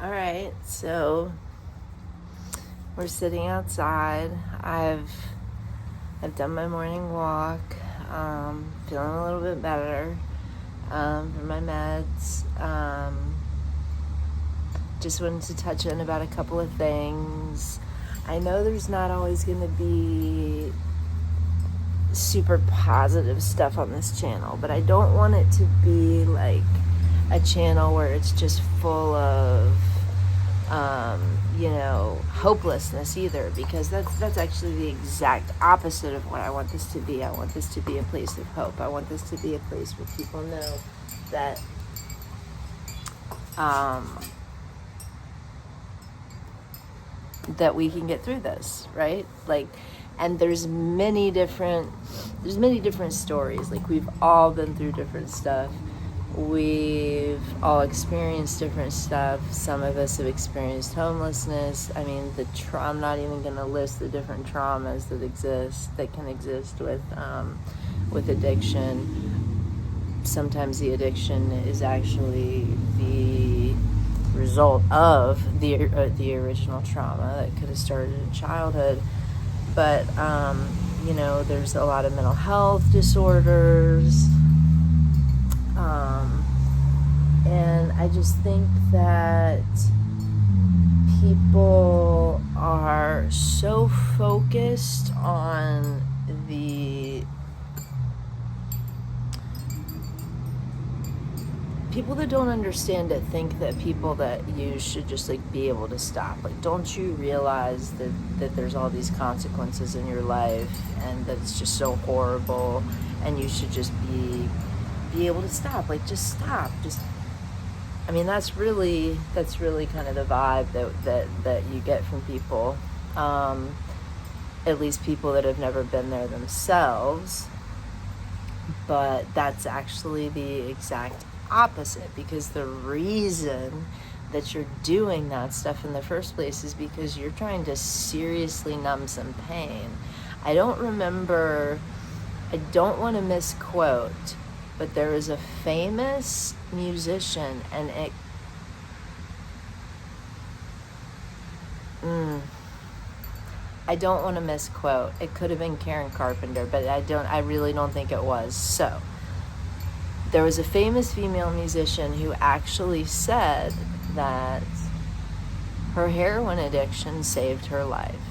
All right, so we're sitting outside. I've done my morning walk. Feeling a little bit better from my meds. Just wanted to touch on about a couple of things. I know there's not always going to be super positive stuff on this channel, but I don't want it to be like a channel where it's just full of hopelessness either, because that's actually the exact opposite of what I want this to be. I want this to be a place of hope. I want this to be a place where people know that that we can get through this, right? And there's many different stories. Like, we've all been through different stuff. We've all experienced different stuff. Some of us have experienced homelessness. I mean, I'm not even going to list the different traumas that can exist with addiction. Sometimes the addiction is actually the result of the original trauma that could have started in childhood. But there's a lot of mental health disorders. And I just think that people are so focused on the people that don't understand it think that people that use should just be able to stop. Don't you realize that there's all these consequences in your life, and that it's just so horrible, and you should just be able to stop. Just stop. That's really kind of the vibe that you get from people, at least people that have never been there themselves. But that's actually the exact opposite, because the reason that you're doing that stuff in the first place is because you're trying to seriously numb some pain. I don't want to misquote, but there is a famous musician, and I don't want to misquote. It could have been Karen Carpenter, but I really don't think it was. So, there was a famous female musician who actually said that her heroin addiction saved her life.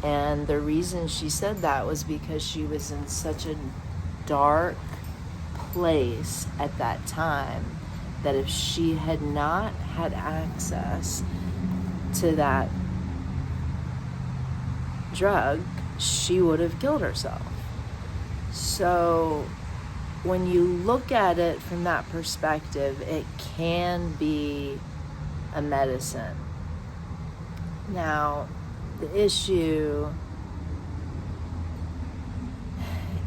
And the reason she said that was because she was in such a dark place at that time that if she had not had access to that drug, she would have killed herself. So when you look at it from that perspective, it can be a medicine. Now, the issue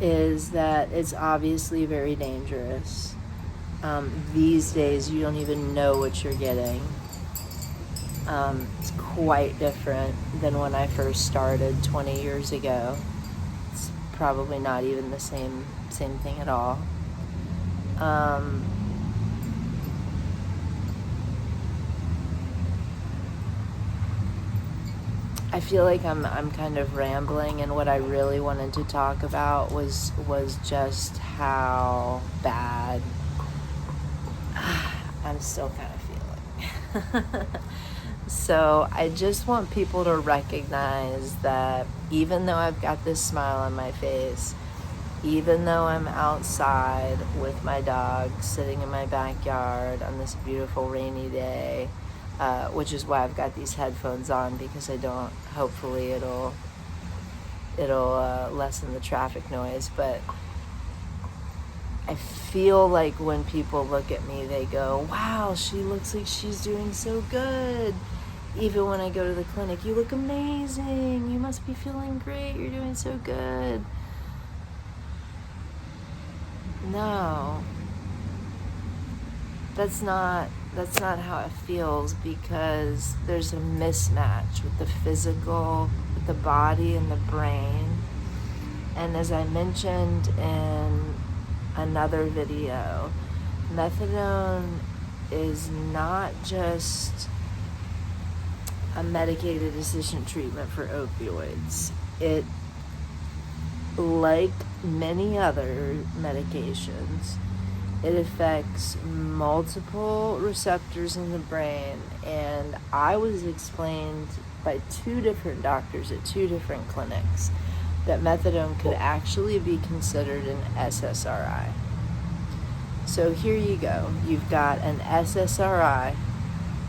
is that it's obviously very dangerous. These days, you don't even know what you're getting. It's quite different than when I first started 20 years ago. It's probably not even the same thing at all. I feel like I'm kind of rambling, and what I really wanted to talk about was just how bad I'm still kind of feeling. So I just want people to recognize that even though I've got this smile on my face, even though I'm outside with my dog sitting in my backyard on this beautiful rainy day, which is why I've got these headphones on, because hopefully it'll lessen the traffic noise. But I feel like when people look at me, they go, wow, she looks like she's doing so good. Even when I go to the clinic, you look amazing. You must be feeling great. You're doing so good. No, that's not how it feels, because there's a mismatch with the physical, with the body and the brain. And as I mentioned in another video, methadone is not just a medicated assisted treatment for opioids. It, like many other medications, it affects multiple receptors in the brain, and I was explained by 2 different doctors at 2 different clinics that methadone could actually be considered an SSRI. So here you go. You've got an SSRI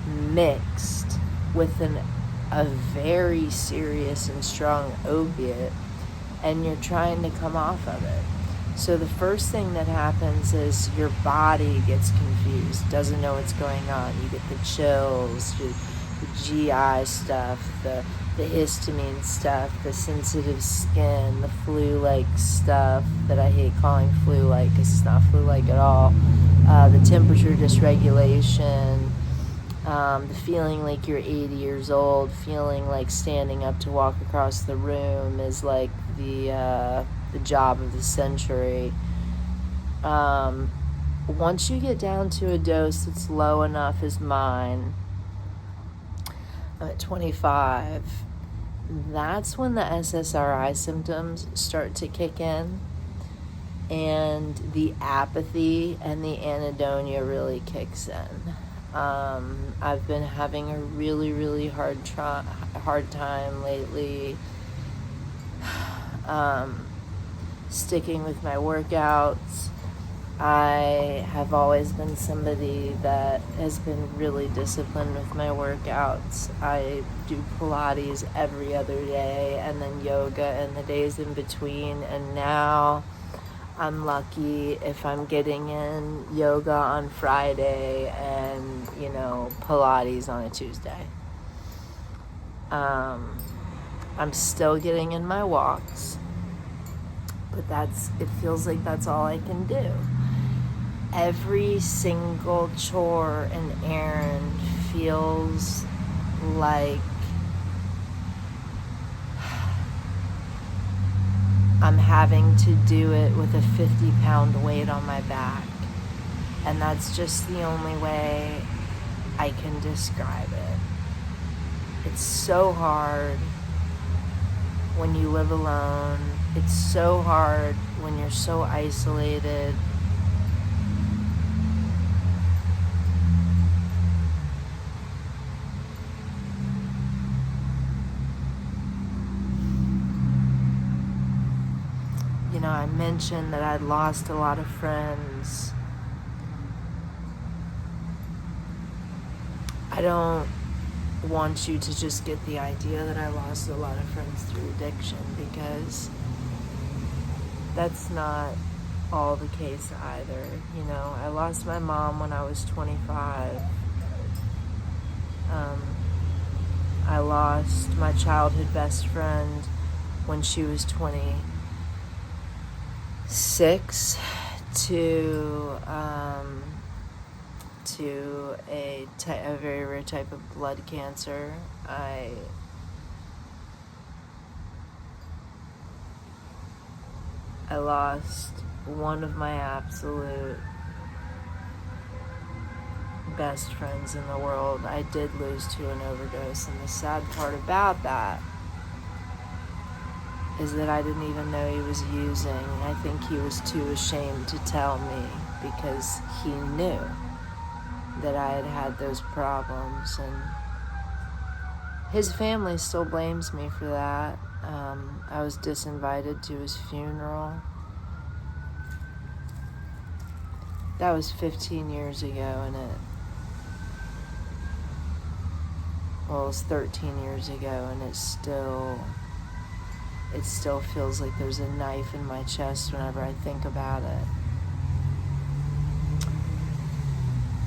mixed with a very serious and strong opiate, and you're trying to come off of it. So the first thing that happens is your body gets confused, doesn't know what's going on. You get the chills, the GI stuff, the histamine stuff, the sensitive skin, the flu-like stuff that I hate calling flu-like because it's not flu-like at all, the temperature dysregulation, the feeling like you're 80 years old, feeling like standing up to walk across the room is like the job of the century. Once you get down to a dose that's low enough as mine, I'm at 25, that's when the SSRI symptoms start to kick in, and the apathy and the anhedonia really kicks in. I've been having a really, really hard time lately sticking with my workouts. I have always been somebody that has been really disciplined with my workouts. I do Pilates every other day and then yoga in the days in between, and now I'm lucky if I'm getting in yoga on Friday and, Pilates on a Tuesday. I'm still getting in my walks, but it feels like that's all I can do. Every single chore and errand feels like I'm having to do it with a 50-pound weight on my back. And that's just the only way I can describe it. It's so hard when you live alone. It's so hard when you're so isolated. I mentioned that I'd lost a lot of friends. I don't want you to just get the idea that I lost a lot of friends through addiction, because that's not all the case either. I lost my mom when I was 25. I lost my childhood best friend when she was 26 to a very rare type of blood cancer. I lost one of my absolute best friends in the world. I did lose to an overdose, and the sad part about that is that I didn't even know he was using. I think he was too ashamed to tell me because he knew that I had had those problems, and his family still blames me for that. I was disinvited to his funeral. That was 15 years ago, and it was 13 years ago, and it still feels like there's a knife in my chest whenever I think about it.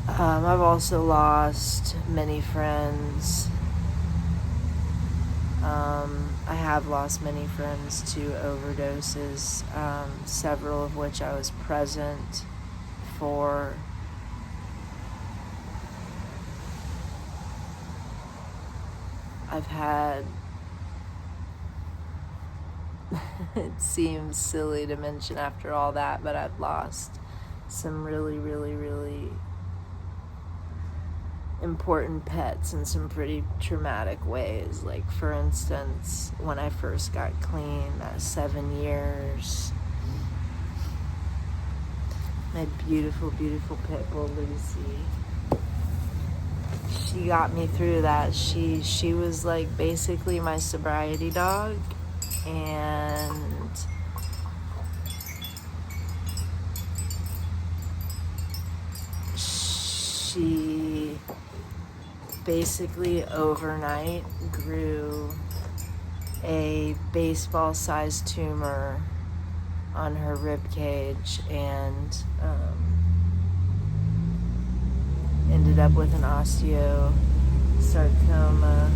I've also lost many friends. I have lost many friends to overdoses, several of which I was present for. I've had it seems silly to mention after all that, but I've lost some really, really, really important pets in some pretty traumatic ways. Like, for instance, when I first got clean at 7 years, my beautiful, beautiful pit bull Lucy, she got me through that. She was like basically my sobriety dog, and she basically overnight grew a baseball-sized tumor on her rib cage and ended up with an osteosarcoma.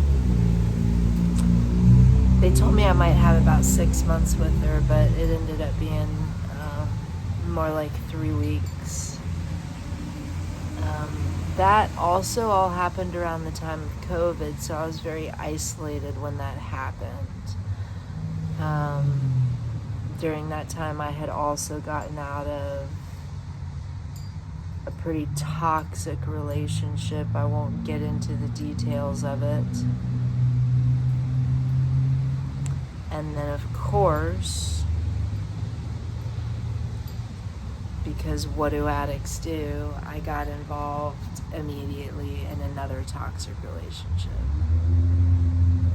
They told me I might have about 6 months with her, but it ended up being more like 3 weeks. That also all happened around the time of COVID, so I was very isolated when that happened. During that time, I had also gotten out of a pretty toxic relationship. I won't get into the details of it. And then, of course, because what do addicts do, I got involved immediately in another toxic relationship.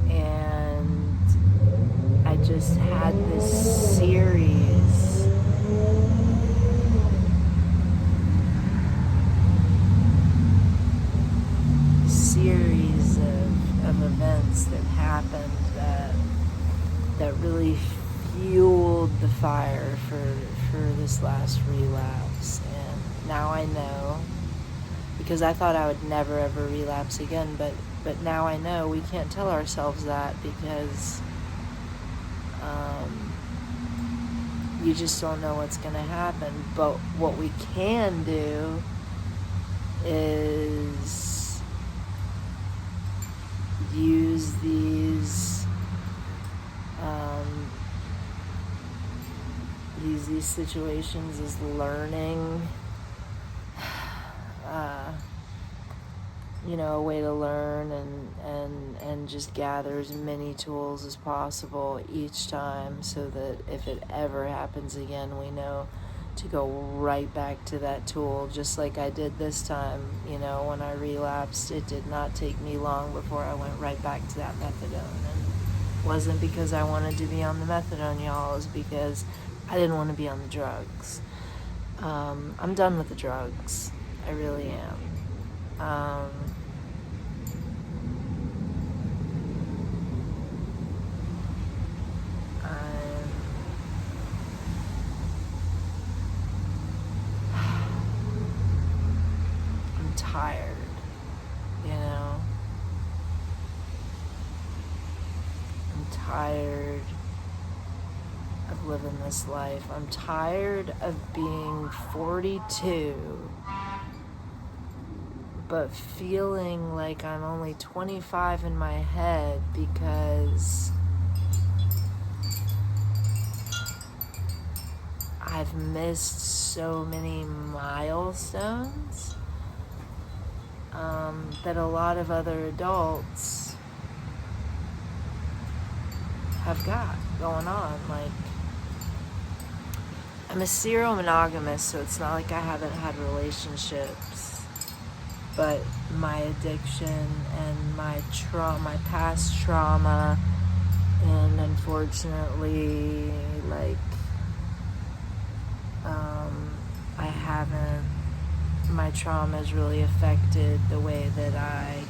And I just had this series of events that happened that really fueled the fire for this last relapse. And now I know, because I thought I would never ever relapse again, but now I know we can't tell ourselves that, because you just don't know what's going to happen. But what we can do is use these situations as learning, a way to learn and just gather as many tools as possible each time, so that if it ever happens again, we know to go right back to that tool, just like I did this time. When I relapsed, it did not take me long before I went right back to that methadone. And it wasn't because I wanted to be on the methadone, y'all. It was because I didn't want to be on the drugs. I'm done with the drugs. I really am. I'm tired, I'm tired of living this life. I'm tired of being 42, but feeling like I'm only 25 in my head, because I've missed so many milestones that a lot of other adults have got going on. Like, I'm a serial monogamous, so it's not like I haven't had relationships, but my addiction and my past trauma, and unfortunately, my trauma has really affected the way that I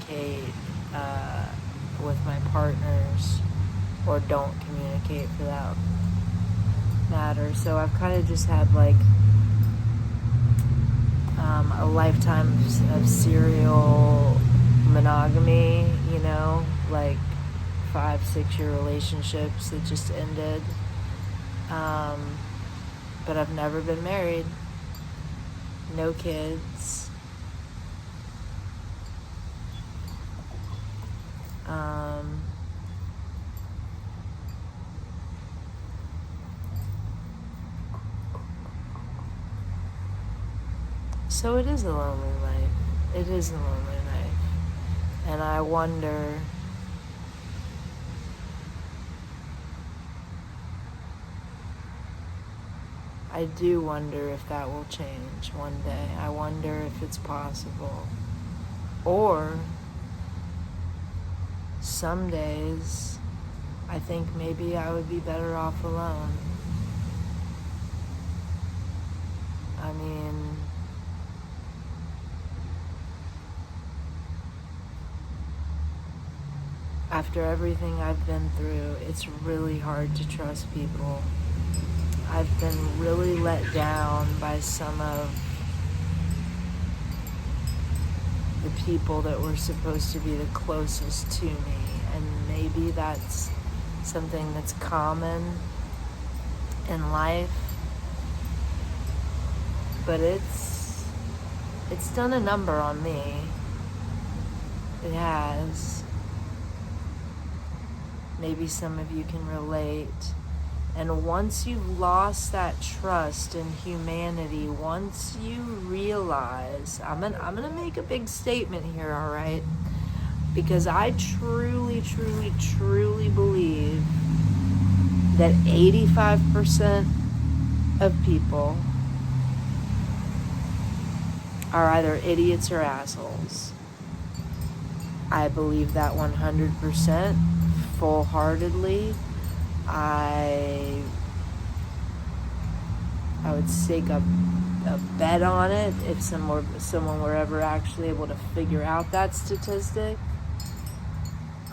communicate with my partners, or don't communicate for that matter. So I've kind of just had a lifetime of serial monogamy, 5-6 year relationships that just ended. But I've never been married, no kids. So it is a lonely life. It is a lonely knife. And I wonder, I do wonder if that will change one day. I wonder if it's possible. Or some days, I think maybe I would be better off alone. I mean, after everything I've been through, it's really hard to trust people. I've been really let down by some of the people that were supposed to be the closest to me, and maybe that's something that's common in life, but it's done a number on me. It has. Maybe some of you can relate. And once you've lost that trust in humanity, once you realize, I'm gonna make a big statement here, all right? Because I truly, truly, truly believe that 85% of people are either idiots or assholes. I believe that 100%, full-heartedly. I would stake a bet on it if someone were ever actually able to figure out that statistic.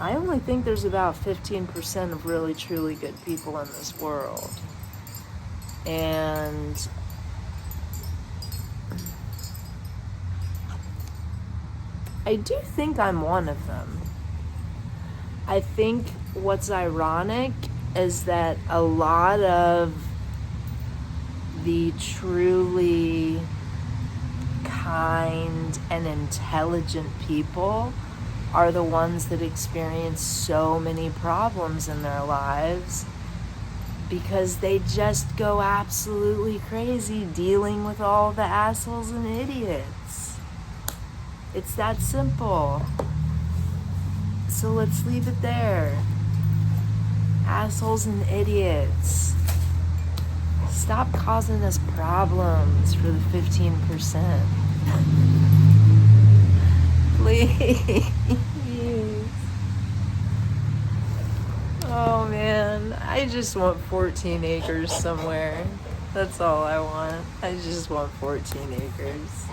I only think there's about 15% of really truly good people in this world. And I do think I'm one of them. I think what's ironic is that a lot of the truly kind and intelligent people are the ones that experience so many problems in their lives because they just go absolutely crazy dealing with all the assholes and idiots. It's that simple. So let's leave it there. Assholes and idiots. Stop causing us problems for the 15%. Please. Oh man, I just want 14 acres somewhere. That's all I want. I just want 14 acres.